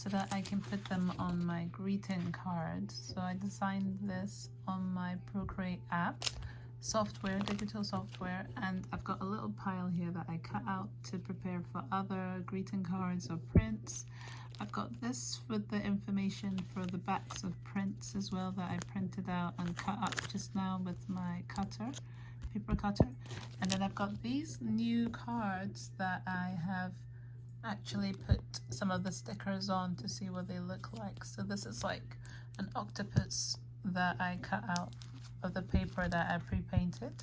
so that I can put them on my greeting cards. So I designed this on my Procreate app software, digital software, and I've got a little pile here that I cut out to prepare for other greeting cards or prints. I've got this with the information for the backs of prints as well that I printed out and cut up just now with my cutter, paper cutter. And then I've got these new cards that I have actually put some of the stickers on to see what they look like. So this is like an octopus that I cut out of the paper that I pre-painted,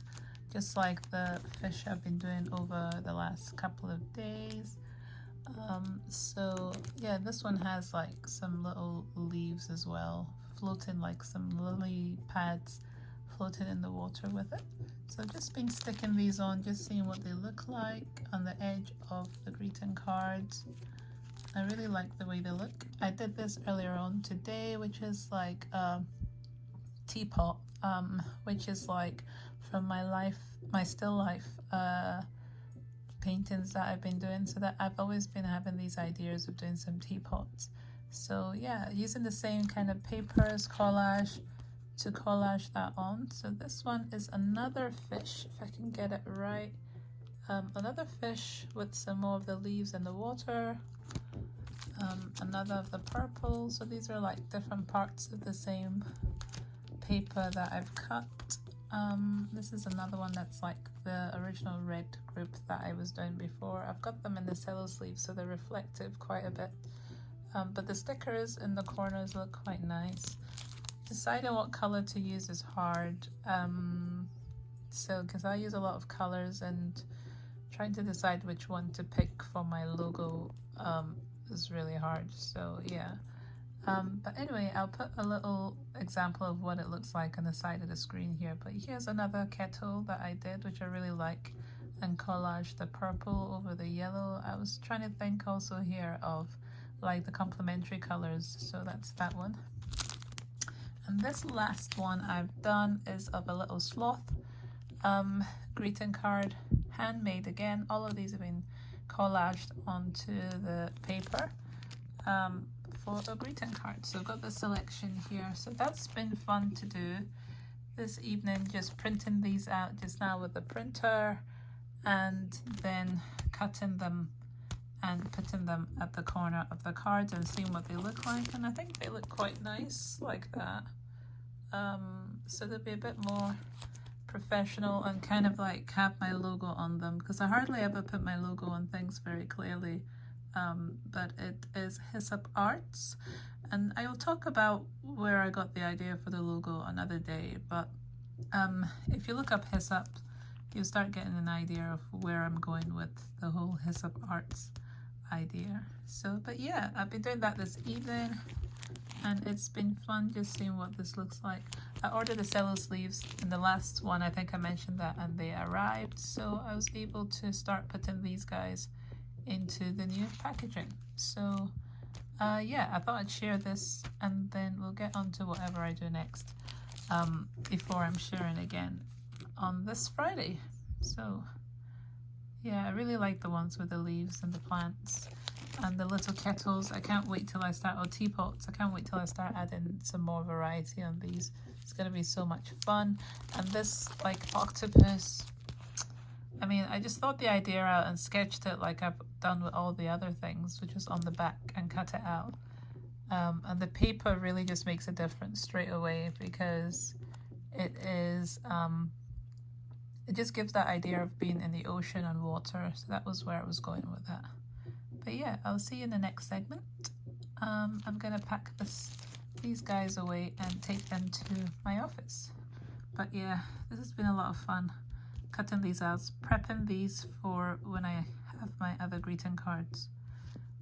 just like the fish I've been doing over the last couple of days. So yeah, this one has like some little leaves as well, floating, like some lily pads floating in the water with it. So I've just been sticking these on, just seeing what they look like on the edge of the greeting cards. I really like the way they look. I did this earlier on today, which is like a teapot, which is like from my still life paintings that I've been doing, so that I've always been having these ideas of doing some teapots. So yeah, using the same kind of papers, collage, to collage that on. So this one is another fish, if I can get it right. Another fish with some more of the leaves in the water. Another of the purple. So these are like different parts of the same paper that I've cut. This is another one that's like the original red group that I was doing before. I've got them in the cello sleeve, so they're reflective quite a bit. But the stickers in the corners look quite nice. Deciding what color to use is hard. So because I use a lot of colors, and trying to decide which one to pick for my logo is really hard. So yeah. But anyway, I'll put a little example of what it looks like on the side of the screen here. But here's another kettle that I did, which I really like, and collage the purple over the yellow. I was trying to think also here of like the complementary colors, so that's that one. And this last one I've done is of a little sloth greeting card, handmade again. All of these have been collaged onto the paper for a greeting card. So I've got the selection here. So that's been fun to do this evening, just printing these out just now with the printer, and then cutting them and putting them at the corner of the cards and seeing what they look like. And I think they look quite nice like that. So they'll be a bit more professional and kind of like have my logo on them, because I hardly ever put my logo on things very clearly. But it is Hyssop Arts, and I will talk about where I got the idea for the logo another day. But if you look up Hyssop, you'll start getting an idea of where I'm going with the whole Hyssop Arts idea. So, but yeah, I've been doing that this evening, and it's been fun just seeing what this looks like. I ordered the cello sleeves in the last one, I think I mentioned that, and they arrived, so I was able to start putting these guys into the new packaging. So yeah, I thought I'd share this, and then we'll get on to whatever I do next before I'm sharing again on this Friday. So yeah, I really like the ones with the leaves and the plants and the little kettles. I can't wait till I start, or teapots, I can't wait till I start adding some more variety on these. It's going to be so much fun. And this like octopus, I mean, I just thought the idea out and sketched it like I've done with all the other things, which was on the back, and cut it out. And the paper really just makes a difference straight away, because it is, it just gives that idea of being in the ocean and water. So that was where I was going with that. But yeah, I'll see you in the next segment. I'm going to pack these guys away and take them to my office. But yeah, this has been a lot of fun. Cutting these out, prepping these for when I have my other greeting cards.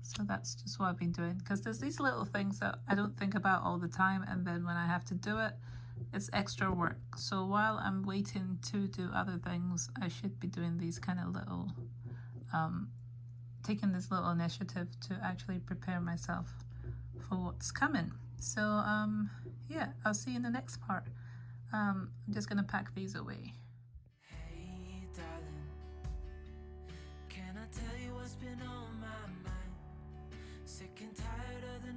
So that's just what I've been doing, because there's these little things that I don't think about all the time, and then when I have to do it, it's extra work. So while I'm waiting to do other things, I should be doing these kind of little, taking this little initiative to actually prepare myself for what's coming. So yeah, I'll see you in the next part. I'm just gonna pack these away. Hey darling, can I tell you what's been on my mind? Sick and tired of the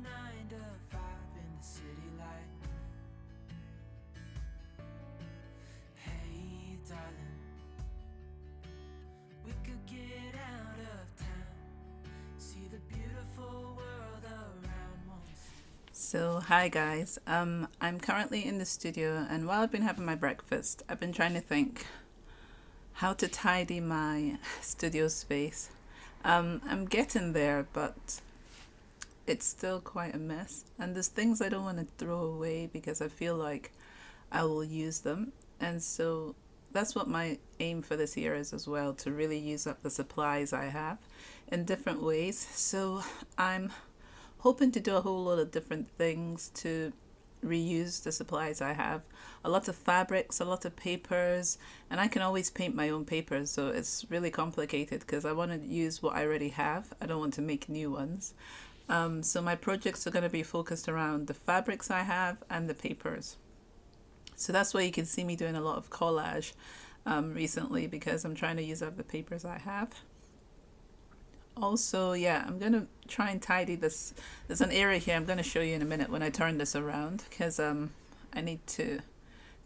So, hi guys. I'm currently in the studio, and while I've been having my breakfast, I've been trying to think how to tidy my studio space. I'm getting there, but it's still quite a mess, and there's things I don't want to throw away because I feel like I will use them, and so that's what my aim for this year is as well, to really use up the supplies I have in different ways. So I'm hoping to do a whole lot of different things to reuse the supplies I have. A lot of fabrics, a lot of papers, and I can always paint my own papers, so it's really complicated because I want to use what I already have. I don't want to make new ones. So my projects are going to be focused around the fabrics I have and the papers. So that's why you can see me doing a lot of collage recently, because I'm trying to use up the papers I have. Also, yeah, I'm going to try and tidy this. There's an area here I'm going to show you in a minute when I turn this around, because I need to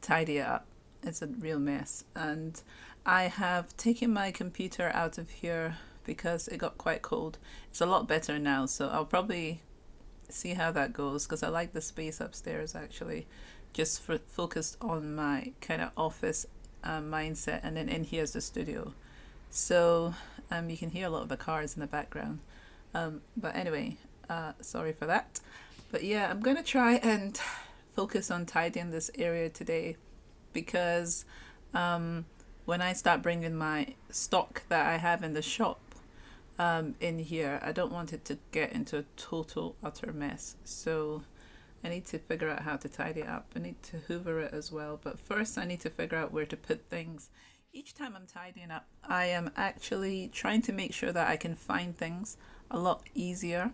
tidy it up. It's a real mess. And I have taken my computer out of here because it got quite cold. It's a lot better now, so I'll probably see how that goes, because I like the space upstairs actually, just focused on my kind of office mindset, and then in here is the studio. So you can hear a lot of the cars in the background, but anyway, sorry for that. But yeah, I'm gonna try and focus on tidying this area today, because when I start bringing my stock that I have in the shop in here, I don't want it to get into a total utter mess. So I need to figure out how to tidy it up. I need to hoover it as well, but first I need to figure out where to put things. Each time I'm tidying up, I am actually trying to make sure that I can find things a lot easier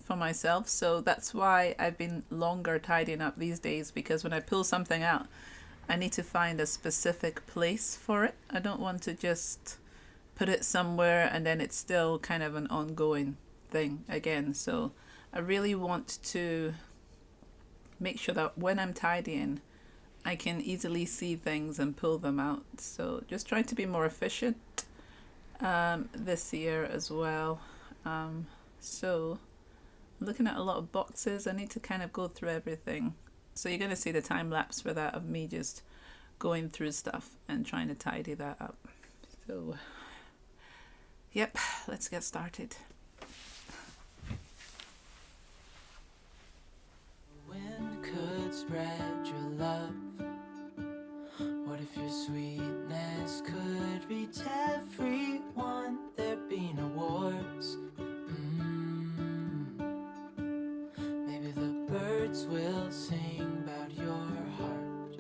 for myself. So that's why I've been longer tidying up these days, because when I pull something out, I need to find a specific place for it. I don't want to just put it somewhere and then it's still kind of an ongoing thing again. So I really want to make sure that when I'm tidying, I can easily see things and pull them out. So just trying to be more efficient this year as well. So I'm looking at a lot of boxes. I need to kind of go through everything. So you're going to see the time lapse for that, of me just going through stuff and trying to tidy that up. So yep, let's get started. Wind could spread your love. What if your sweetness could reach everyone? There'd be no wars. Maybe the birds will sing about your heart.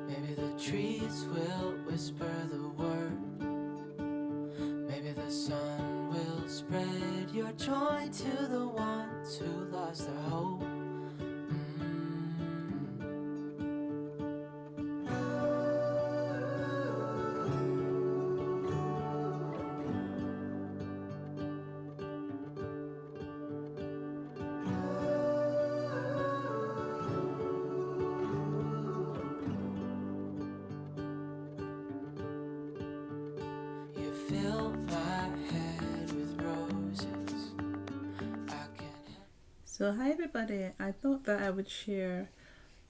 Maybe the trees will whisper the word. Maybe the sun will spread your joy to the ones who lost their hope. Fill my head with roses. So hi everybody, I thought that I would share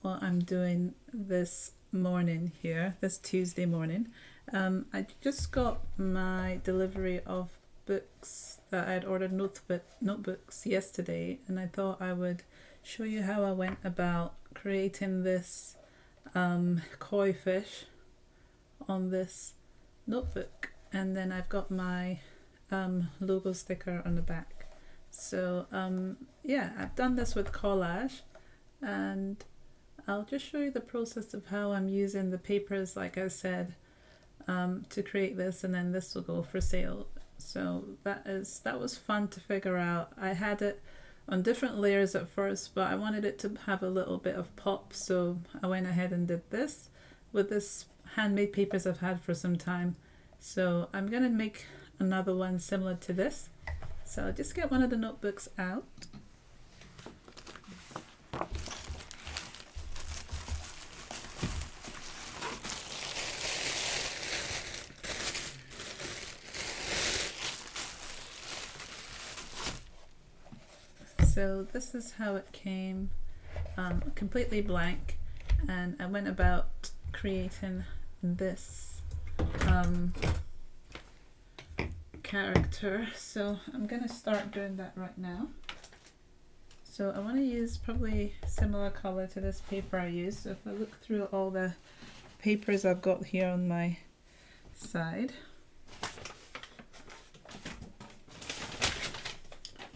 what I'm doing this morning here, this Tuesday morning. I just got my delivery of books that I had ordered, notebooks yesterday, and I thought I would show you how I went about creating this koi fish on this notebook. And then I've got my logo sticker on the back. So yeah, I've done this with Collage, and I'll just show you the process of how I'm using the papers, like I said, to create this, and then this will go for sale. So that was fun to figure out. I had it on different layers at first, but I wanted it to have a little bit of pop, so I went ahead and did this with this handmade papers I've had for some time. So I'm going to make another one similar to this. So I'll just get one of the notebooks out. so this is how it came, completely blank, and I went about creating this character. So I'm gonna start doing that right now. So I want to use probably similar color to this paper I used. So if I look through all the papers I've got here on my side,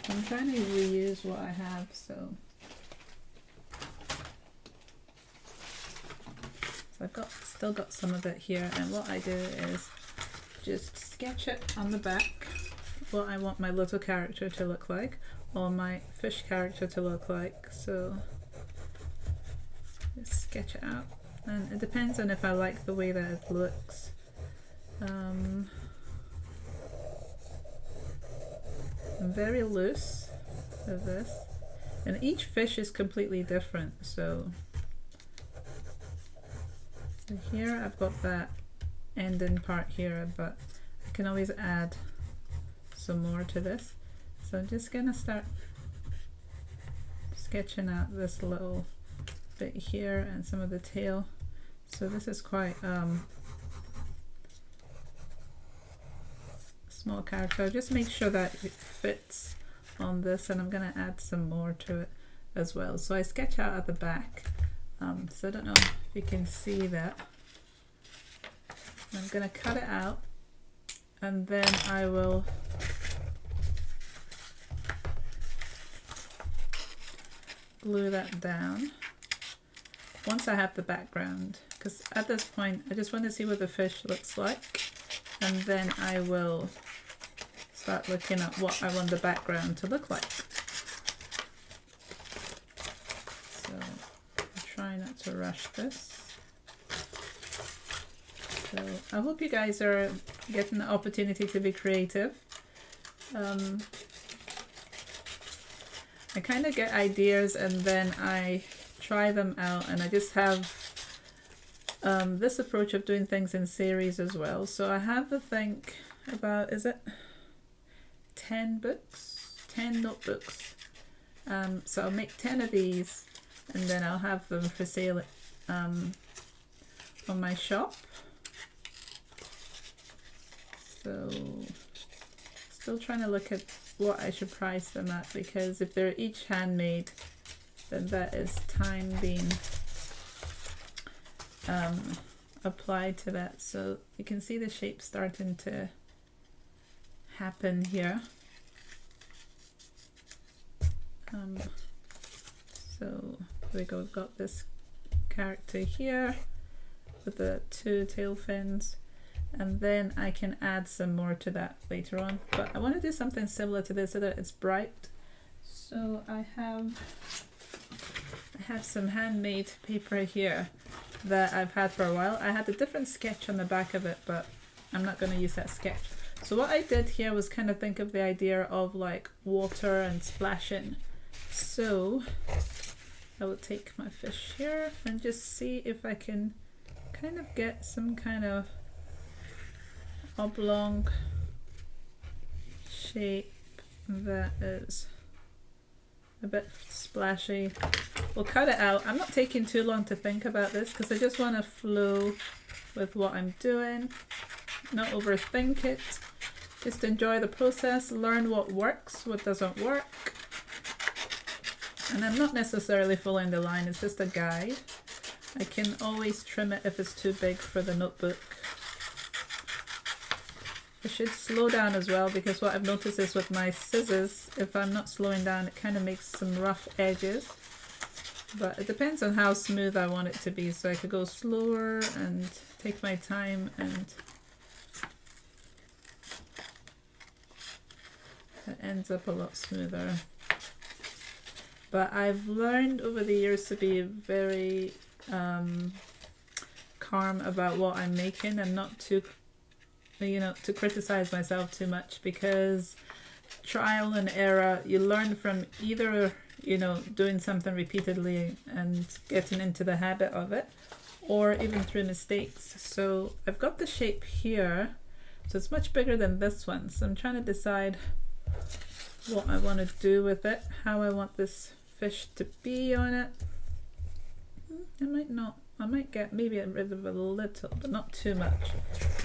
I'm trying to reuse what I have, so I've still got some of it here, and what I do is just sketch it on the back what I want my little character to look like, or my fish character to look like. So just sketch it out, and it depends on if I like the way that it looks. I'm very loose with this, and each fish is completely different. So here I've got that ending part here, but I can always add some more to this. So I'm just gonna start sketching out this little bit here and some of the tail. So this is quite small character. Just make sure that it fits on this, and I'm gonna add some more to it as well. So I sketch out at the back, so I don't know if you can see that. I'm gonna cut it out, and then I will glue that down once I have the background, because at this point I just want to see what the fish looks like, and then I will start looking at what I want the background to look like. So try not to rush this. So I hope you guys are getting the opportunity to be creative. I kind of get ideas and then I try them out, and I just have this approach of doing things in series as well. So I have to think about, is it 10 books, 10 notebooks. So I'll make 10 of these, and then I'll have them for sale on my shop. So still trying to look at what I should price them at, because if they're each handmade, then that is time being applied to that. So you can see the shape starting to happen here. So there we go, we've got this character here with the 2 tail fins, and then I can add some more to that later on. But I want to do something similar to this so that it's bright. So I have some handmade paper here that I've had for a while. I had a different sketch on the back of it, but I'm not going to use that sketch. So what I did here was kind of think of the idea of like water and splashing. So I will take my fish here and just see if I can kind of get some kind of oblong shape that is a bit splashy. We'll cut it out. I'm not taking too long to think about this because I just want to flow with what I'm doing, not overthink it, just enjoy the process, learn what works, what doesn't work. And I'm not necessarily following the line, it's just a guide. I can always trim it if it's too big for the notebook. I should slow down as well, because what I've noticed is with my scissors, if I'm not slowing down, it kind of makes some rough edges. But it depends on how smooth I want it to be, so I could go slower and take my time, and it ends up a lot smoother. But I've learned over the years to be very calm about what I'm making and not to, to criticize myself too much, because trial and error, you learn from either, doing something repeatedly and getting into the habit of it, or even through mistakes. So I've got the shape here, so it's much bigger than this one. So I'm trying to decide what I want to do with it, how I want this fish to be on it. I might get maybe rid of a little, but not too much.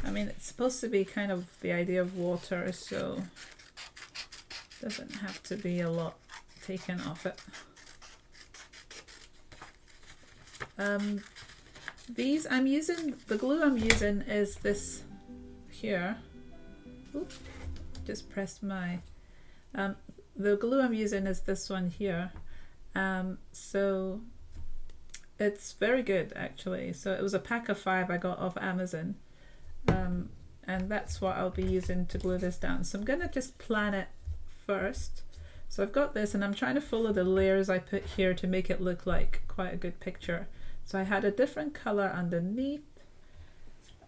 I mean, it's supposed to be kind of the idea of water, so it doesn't have to be a lot taken off it. The glue I'm using is this here. Oops, just pressed my, the glue I'm using is this one here. So it's very good actually. So it was a pack of 5 I got off Amazon. And that's what I'll be using to glue this down. So I'm gonna just plan it first. So I've got this and I'm trying to follow the layers I put here to make it look like quite a good picture. So I had a different color underneath.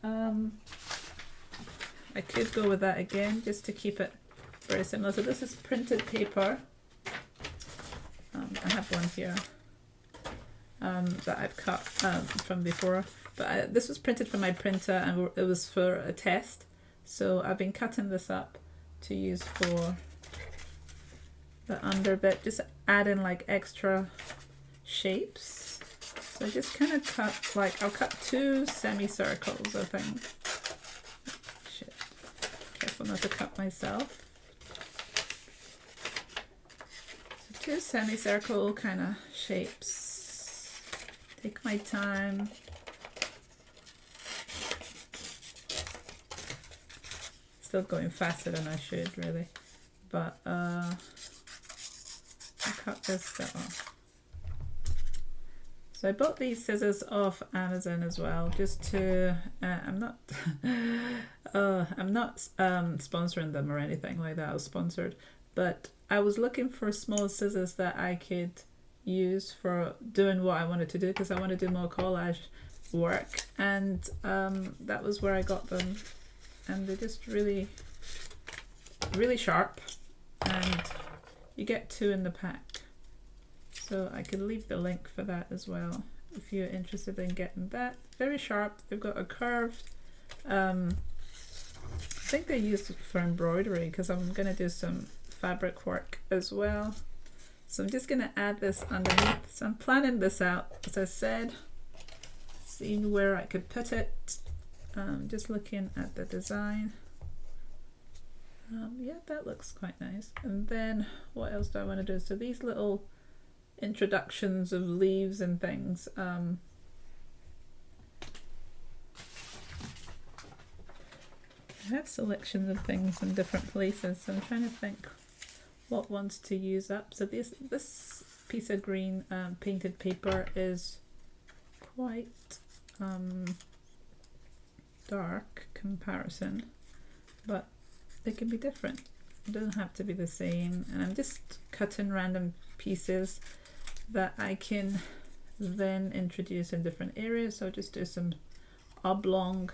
I could go with that again just to keep it very similar. So this is printed paper. I have one here that I've cut from before. But this was printed from my printer and it was for a test. So I've been cutting this up to use for the under bit, just adding like extra shapes. So I just kind of cut, like I'll cut 2 semicircles, I think. Shit. Careful not to cut myself. So 2 semicircle kind of shapes. Take my time. Still going faster than I should really, but I'll cut this bit off. So I bought these scissors off Amazon as well, just to I'm not sponsoring them or anything like that. I was sponsored, but I was looking for small scissors that I could use for doing what I wanted to do, because I want to do more collage work, and that was where I got them. And they're just really sharp, and you get 2 in the pack. So I could leave the link for that as well if you're interested in getting that. Very sharp. They've got a curved, I think they're used for embroidery, because I'm going to do some fabric work as well. So I'm just going to add this underneath. So I'm planning this out, as I said, seeing where I could put it. Just looking at the design. Yeah, that looks quite nice. And then what else do I want to do? So these little introductions of leaves and things. I have selections of things in different places, so I'm trying to think what ones to use up. So this piece of green painted paper is quite dark comparison, but they can be different. It doesn't have to be the same. And I'm just cutting random pieces that I can then introduce in different areas. So I'll just do some oblong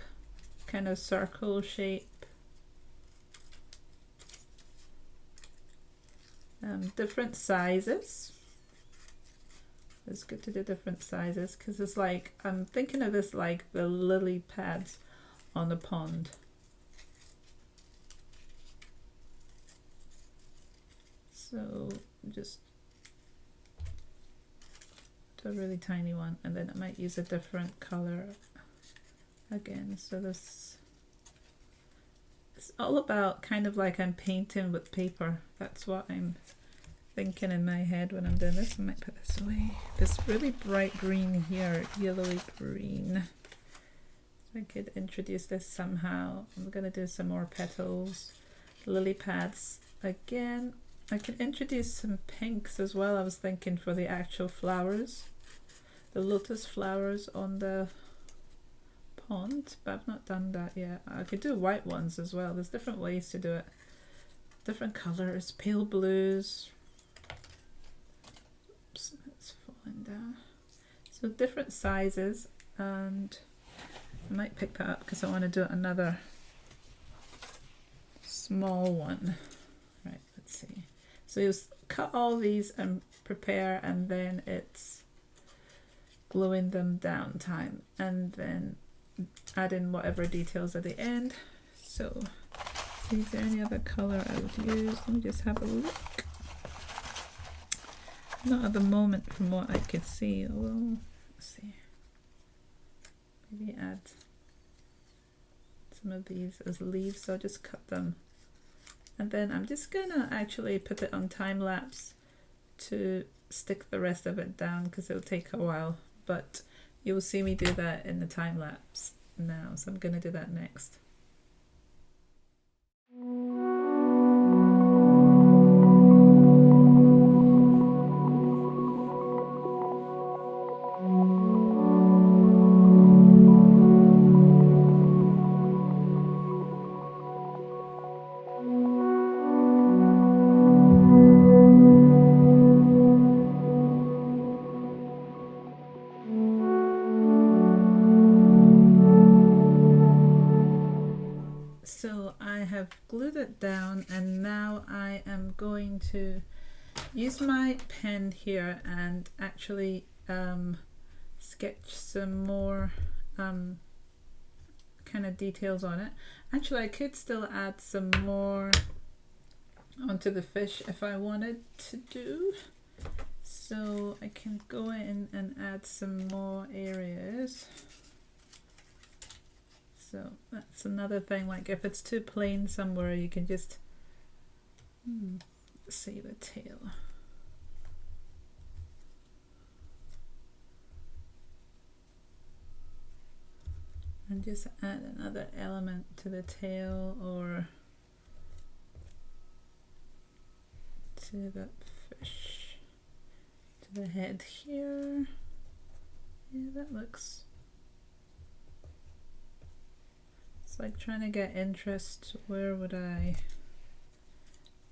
kind of circle shape. Different sizes. It's good to do different sizes, because it's like, I'm thinking of this like the lily pads on the pond. So just do a really tiny one, and then I might use a different color again. So this, it's all about kind of like I'm painting with paper. That's what I'm thinking in my head when I'm doing this. I might put this away. This really bright green here, yellowy green. I could introduce this somehow. I'm gonna do some more petals, lily pads again. I could introduce some pinks as well. I was thinking for the actual flowers, the lotus flowers on the pond, but I've not done that yet. I could do white ones as well. There's different ways to do it. Different colors, pale blues. Oops, it's falling down. So different sizes, and I might pick that up because I want to do another small one. Right, let's see. So you cut all these and prepare, and then it's gluing them down time, and then add in whatever details at the end. So Is there any other color I would use? Let me just have a look. Not at the moment from what I can see, although, let's see. Maybe add some of these as leaves, so I'll just cut them. And then I'm just gonna actually put it on time lapse to stick the rest of it down because it'll take a while, but you'll see me do that in the time lapse now, so I'm gonna do that next. So I have glued it down, and now I am going to use my pen here and actually sketch some more kind of details on it. Actually, I could still add some more onto the fish if I wanted to do. So I can go in and add some more areas. So that's another thing, like if it's too plain somewhere, you can just see the tail. And just add another element to the tail or to the fish, to the head here. Yeah, that looks... It's like trying to get interest. Where would I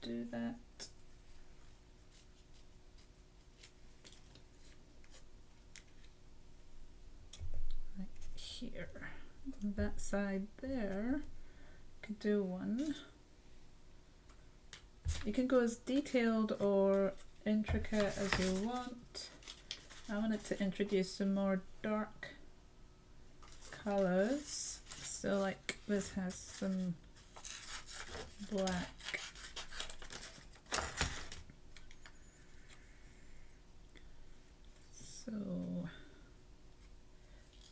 do that? Right here. On that side there, could do one. You can go as detailed or intricate as you want. I wanted to introduce some more dark colors. So like this has some black. So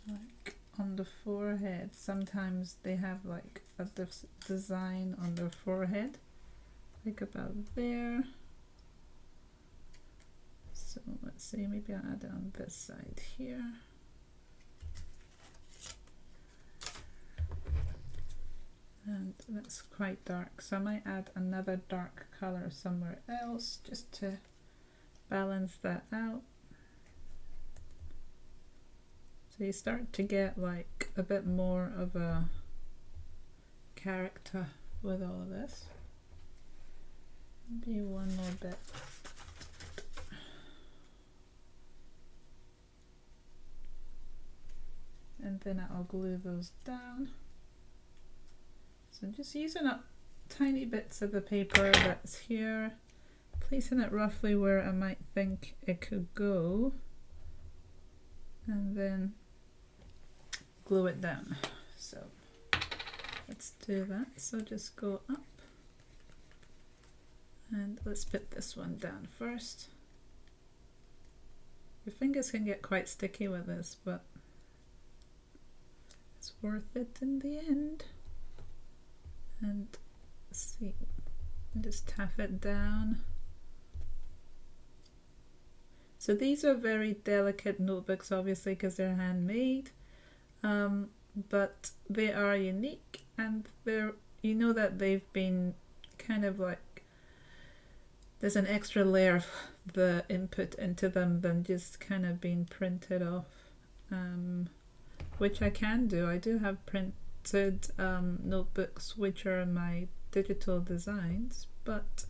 like on the forehead, sometimes they have like a design on their forehead, like about there. So let's see, maybe I'll add it on this side here. And that's quite dark, so I might add another dark color somewhere else just to balance that out. So you start to get like a bit more of a character with all of this. Maybe one more bit. And then I'll glue those down. So I'm just using up tiny bits of the paper that's here, placing it roughly where I might think it could go, and then glue it down. So let's do that. So just go up, and let's put this one down first. Your fingers can get quite sticky with this, but it's worth it in the end. And see, and just tap it down. So these are very delicate notebooks, obviously, because they're handmade, but they are unique, and they're, you know that they've been kind of like, there's an extra layer of the input into them than just kind of being printed off, which I can do. I do have printed notebooks which are my digital designs, but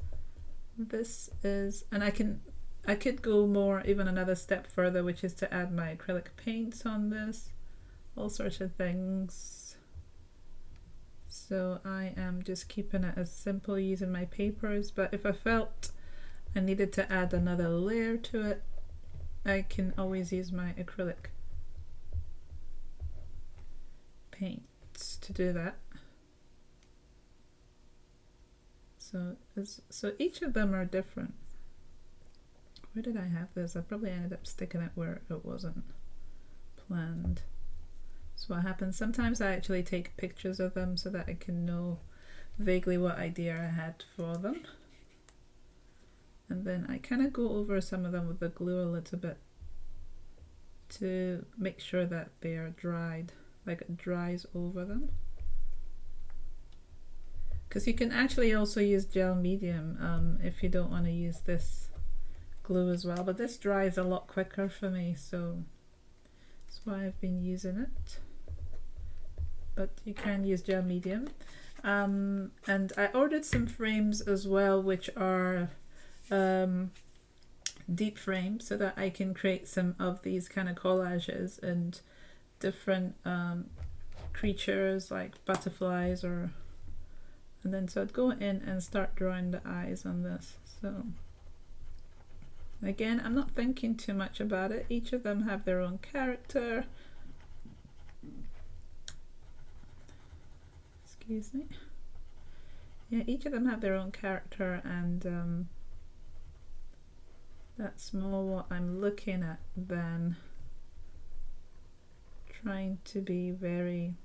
this is, and I could go more, even another step further, which is to add my acrylic paints on this, all sorts of things. So I am just keeping it as simple using my papers, but if I felt I needed to add another layer to it, I can always use my acrylic paints to do that. So each of them are different. Where did I have this? I probably ended up sticking it where it wasn't planned. So what happens, sometimes I actually take pictures of them so that I can know vaguely what idea I had for them. And then I kind of go over some of them with the glue a little bit to make sure that they are dried, like it dries over them. Because you can actually also use gel medium if you don't want to use this glue as well, but this dries a lot quicker for me, so that's why I've been using it. But you can use gel medium. And I ordered some frames as well, which are deep frames, so that I can create some of these kind of collages and different creatures like butterflies and then so I'd go in and start drawing the eyes on this. So again, I'm not thinking too much about it. Each of them have their own character. Excuse me. Yeah, each of them have their own character, and that's more what I'm looking at than trying to be very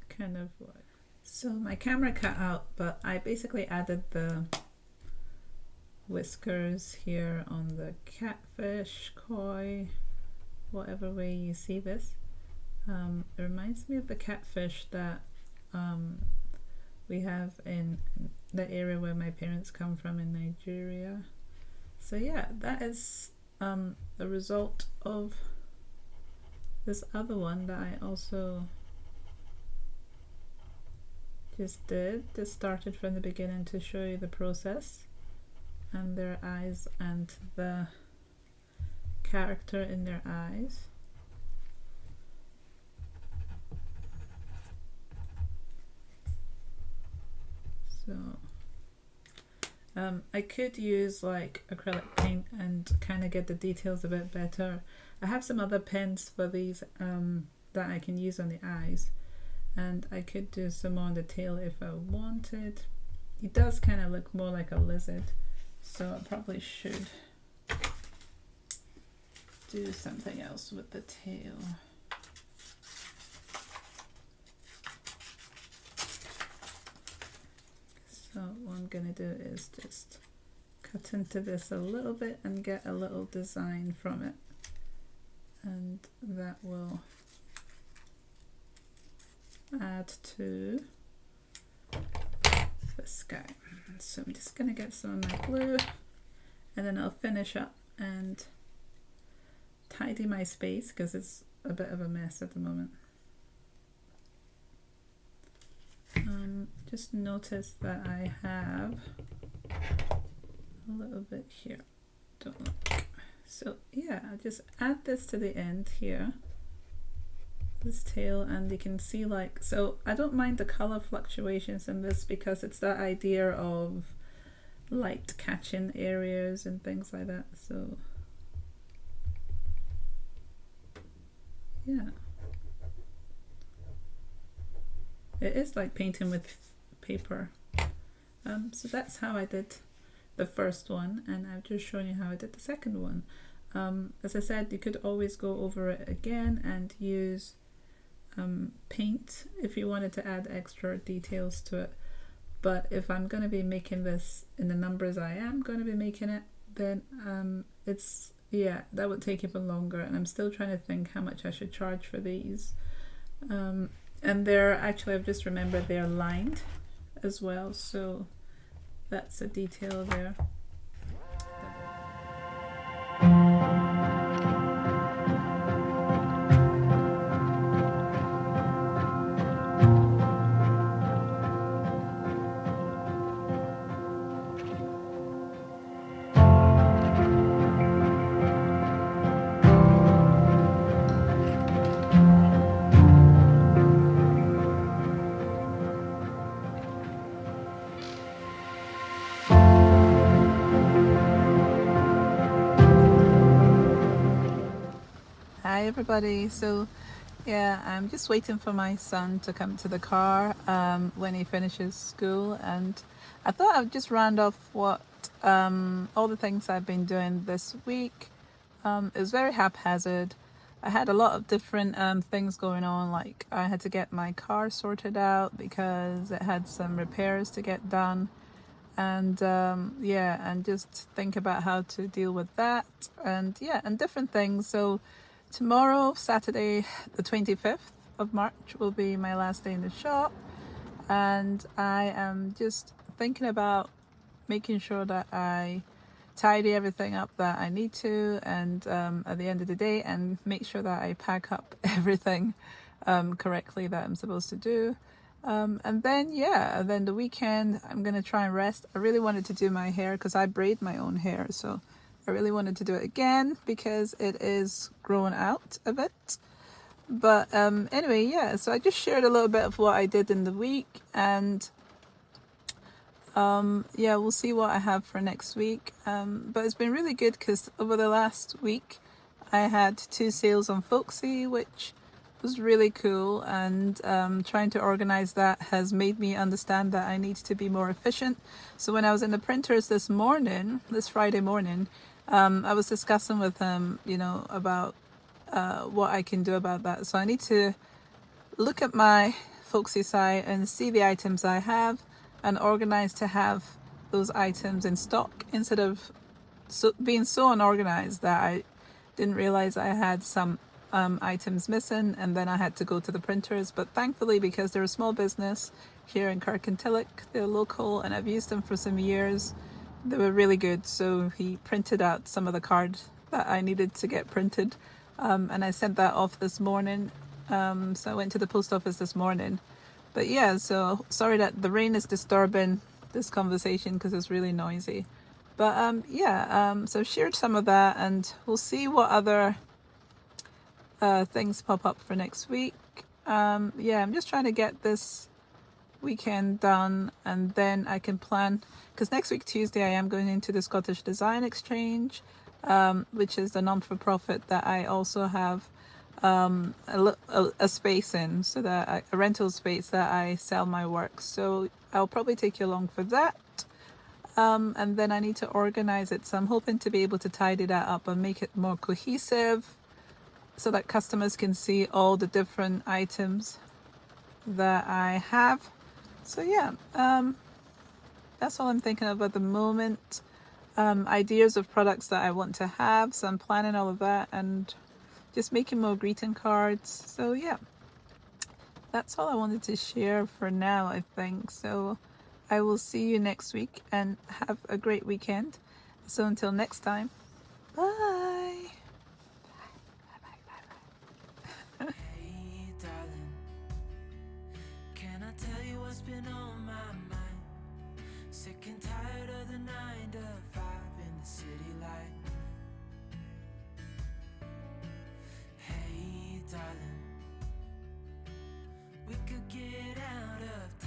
kind of what. So my camera cut out, but I basically added the whiskers here on the catfish, koi, whatever way you see this. It reminds me of the catfish that we have in the area where my parents come from in Nigeria. So yeah, that is the result of this other one that I also just started from the beginning to show you the process and their eyes and the character in their eyes. So I could use like acrylic paint and kind of get the details a bit better. I have some other pens for these that I can use on the eyes, and I could do some more on the tail if I wanted. It does kind of look more like a lizard, so I probably should do something else with the tail. So what I'm going to do is just cut into this a little bit and get a little design from it, and that will add to this guy. So I'm just going to get some of my glue, and then I'll finish up and tidy my space because it's a bit of a mess at the moment. Just notice that I have a little bit here. Don't look. So yeah, I'll just add this to the end here, this tail, and you can see like, so I don't mind the color fluctuations in this because it's that idea of light catching areas and things like that. So yeah, it is like painting with paper. So that's how I did the first one, and I've just shown you how I did the second one. As I said, you could always go over it again and use paint if you wanted to add extra details to it. But if I'm going to be making this in the numbers I am going to be making it, then that would take even longer, and I'm still trying to think how much I should charge for these. And they're actually, I've just remembered, they're lined as well, so that's a detail there. Hi everybody. So Yeah, I'm just waiting for my son to come to the car when he finishes school, and I thought I'd just round off what all the things I've been doing this week. It was very haphazard. I had a lot of different things going on, like I had to get my car sorted out because it had some repairs to get done, and yeah, and just think about how to deal with that, and yeah, and different things. So tomorrow, Saturday, the 25th of March, will be my last day in the shop, and I am just thinking about making sure that I tidy everything up that I need to, and at the end of the day, and make sure that I pack up everything correctly that I'm supposed to do. And then, yeah, and then the weekend, I'm going to try and rest. I really wanted to do my hair because I braid my own hair, so I really wanted to do it again because it is growing out a bit. But anyway, yeah, so I just shared a little bit of what I did in the week, and yeah, we'll see what I have for next week. But it's been really good because over the last week I had 2 sales on Folksy, which was really cool, and trying to organize that has made me understand that I need to be more efficient. So when I was in the printers this Friday morning, I was discussing with him, about what I can do about that. So I need to look at my Folksy site and see the items I have and organize to have those items in stock instead of being so unorganized that I didn't realize I had some items missing, and then I had to go to the printers. But thankfully, because they're a small business here in Kirkintilloch, they're local and I've used them for some years, they were really good. So he printed out some of the cards that I needed to get printed, and I sent that off this morning. So I went to the post office this morning. But yeah, so sorry that the rain is disturbing this conversation because it's really noisy. But yeah, so I've shared some of that, and we'll see what other things pop up for next week. Yeah, I'm just trying to get this weekend done, and then I can plan, because next week Tuesday I am going into the Scottish Design Exchange, which is the non-for-profit that I also have a space in, so that a rental space that I sell my work. So I'll probably take you along for that. And then I need to organize it, so I'm hoping to be able to tidy that up and make it more cohesive so that customers can see all the different items that I have. So yeah, that's all I'm thinking of at the moment. Ideas of products that I want to have, so I'm planning all of that and just making more greeting cards. So yeah, that's all I wanted to share for now, I think. So I will see you next week and have a great weekend. So until next time, bye. Hey, darling, can I tell you what's been on my mind? Sick and tired of the 9 to 5 in the city life. Hey, darling, we could get out of